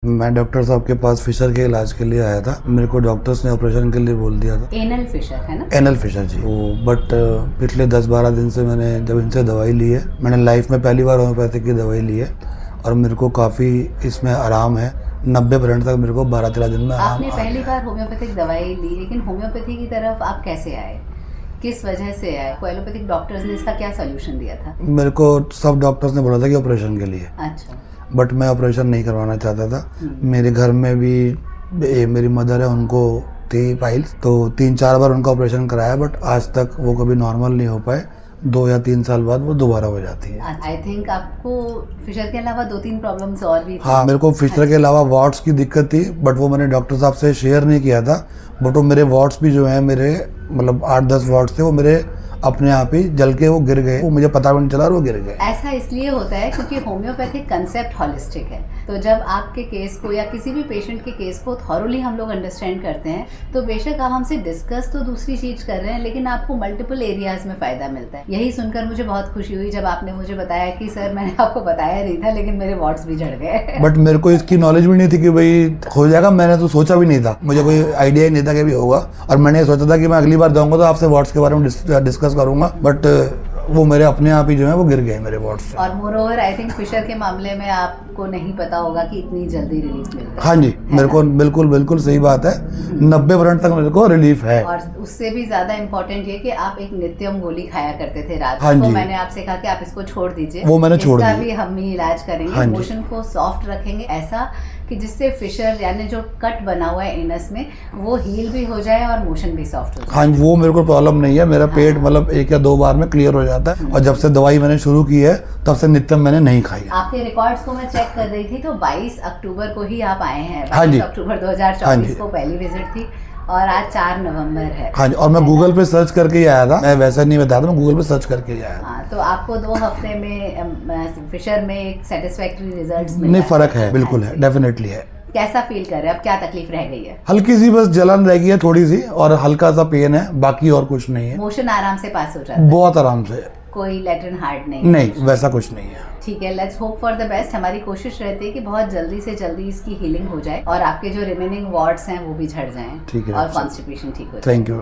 मैं डॉक्टर साहब के पास फिशर के इलाज के लिए आया था। मेरे को डॉक्टर्स ने ऑपरेशन के लिए बोल दिया था। एनल फिशर है ना? Anal fissure ji. बट पिछले 10-12 दिन से मैंने जब इनसे दवाई ली है, मैंने लाइफ में पहली बार होम्योपैथिक की दवाई ली है और मेरे को काफ़ी इसमें आराम है। 90% तक मेरे को 12-13 दिन में आराम आपने आ पहली गया। बार होम्योपैथिक दवाई ली, लेकिन होम्योपैथी की तरफ आप कैसे आए? किस वजह से आए? एलोपैथिक डॉक्टर्स ने इसका क्या सॉल्यूशन दिया था? मेरे को सब डॉक्टर्स ने बोला था कि ऑपरेशन के लिए, अच्छा। बट मैं ऑपरेशन नहीं करवाना चाहता था। मेरे घर में भी मेरी मदर है, उनको थी पाइल्स, तो 3-4 बार उनका ऑपरेशन कराया, बट आज तक वो कभी नॉर्मल नहीं हो पाए। 2 या 3 साल बाद वो दोबारा हो जाती है। आई थिंक आपको फिशर के अलावा 2-3 प्रॉब्लम्स और भी थी। हाँ, मेरे को फिशर के अलावा वार्ड्स की दिक्कत थी, बट वो मैंने डॉक्टर साहब से शेयर नहीं किया था। बट वो मेरे वार्ड्स भी जो हैं, मेरे मतलब 8-10 वार्ड्स थे, वो मेरे अपने आप ही जल के वो गिर गए। वो मुझे पता भी नहीं चला और वो गिर गए। ऐसा इसलिए होता है क्योंकि होम्योपैथिक कंसेप्ट हॉलिस्टिक है। तो जब आपके केस को या किसी भी पेशेंट के केस को थॉरोली हम लोग अंडरस्टैंड करते हैं, तो बेशक आप हमसे डिस्कस तो दूसरी चीज कर रहे हैं, लेकिन आपको मल्टीपल एरियाज में फायदा मिलता है। यही सुनकर मुझे बहुत खुशी हुई जब आपने मुझे बताया कि सर मैंने आपको बताया नहीं था, लेकिन मेरे वार्ड्स भी झड़ गए। बट मेरे को इसकी नॉलेज भी नहीं थी कि भाई हो जाएगा। मैंने तो सोचा भी नहीं था, मुझे कोई आइडिया ही नहीं था कि भी होगा। और मैंने सोचा था कि मैं अगली बार जाऊंगा तो आपसे वार्ड्स के बारे में डिस्कस करूंगा, बट वो मेरे अपने आप ही जो है वो गिर गए मेरे वार्ड्स से। और मोरओवर आई थिंक फिशर के मामले में आपको नहीं पता होगा कि इतनी जल्दी रिलीफ मिलता है। हाँ जी, मेरे को बिल्कुल सही बात है। 90% तक मेरे को रिलीफ है। और उससे भी ज्यादा इम्पोर्टेंट ये कि आप एक नित्यम गोली खाया करते थे रात हाँ को। जी। मैंने आपसे कहा कि आप इसको छोड़ दीजिए। वो मैंने छोड़ इसका दी। भी हम ही इलाज करेंगे। हाँ जी। मोशन को सॉफ्ट रखेंगे, ऐसा कि जिससे फिशर यानी जो कट बना हुआ है एनस में, वो हील भी हो जाए और मोशन भी सॉफ्ट हो जाए। हाँ जी, वो मेरे को प्रॉब्लम नहीं है। मेरा पेट मतलब 1 या 2 बार में क्लियर हो जाता है। और जब से दवाई मैंने शुरू की है तब से नित्यम मैंने नहीं खाई है। आपके रिकॉर्ड्स को मैं चेक कर रही थी, तो 22 अक्टूबर को ही आप आए हैं। हाँ 22 जी। अक्टूबर हाँ 2024 जी। को पहली विजिट थी और आज 4 नवंबर है। हाँ जी, और मैं गूगल पे सर्च करके ही आया था। मैं वैसे नहीं बताया था, मैं गूगल पे सर्च करके ही आया था। हाँ, तो आपको 2 हफ्ते में फिशर में एक सेटिस्फैक्टरी रिजल्ट्स नहीं, फर्क है, बिल्कुल है, डेफिनेटली है। कैसा फील कर रहे हैं? अब क्या तकलीफ रह गई है? हल्की सी बस जलन रह गई है थोड़ी सी, और हल्का सा पेन है, बाकी और कुछ नहीं है। मोशन आराम से पास हो जाता है? बहुत आराम से। कोई लेटरिन हार्ड नहीं? नहीं, वैसा कुछ नहीं है। ठीक है, let's hope for the best. हमारी कोशिश रहती है कि बहुत जल्दी से जल्दी इसकी हीलिंग हो जाए और आपके जो रिमेनिंग वार्ड्स हैं वो भी झड़ जाएं। ठीक है, और कॉन्स्टिपेशन ठीक हो जाए। Thank you.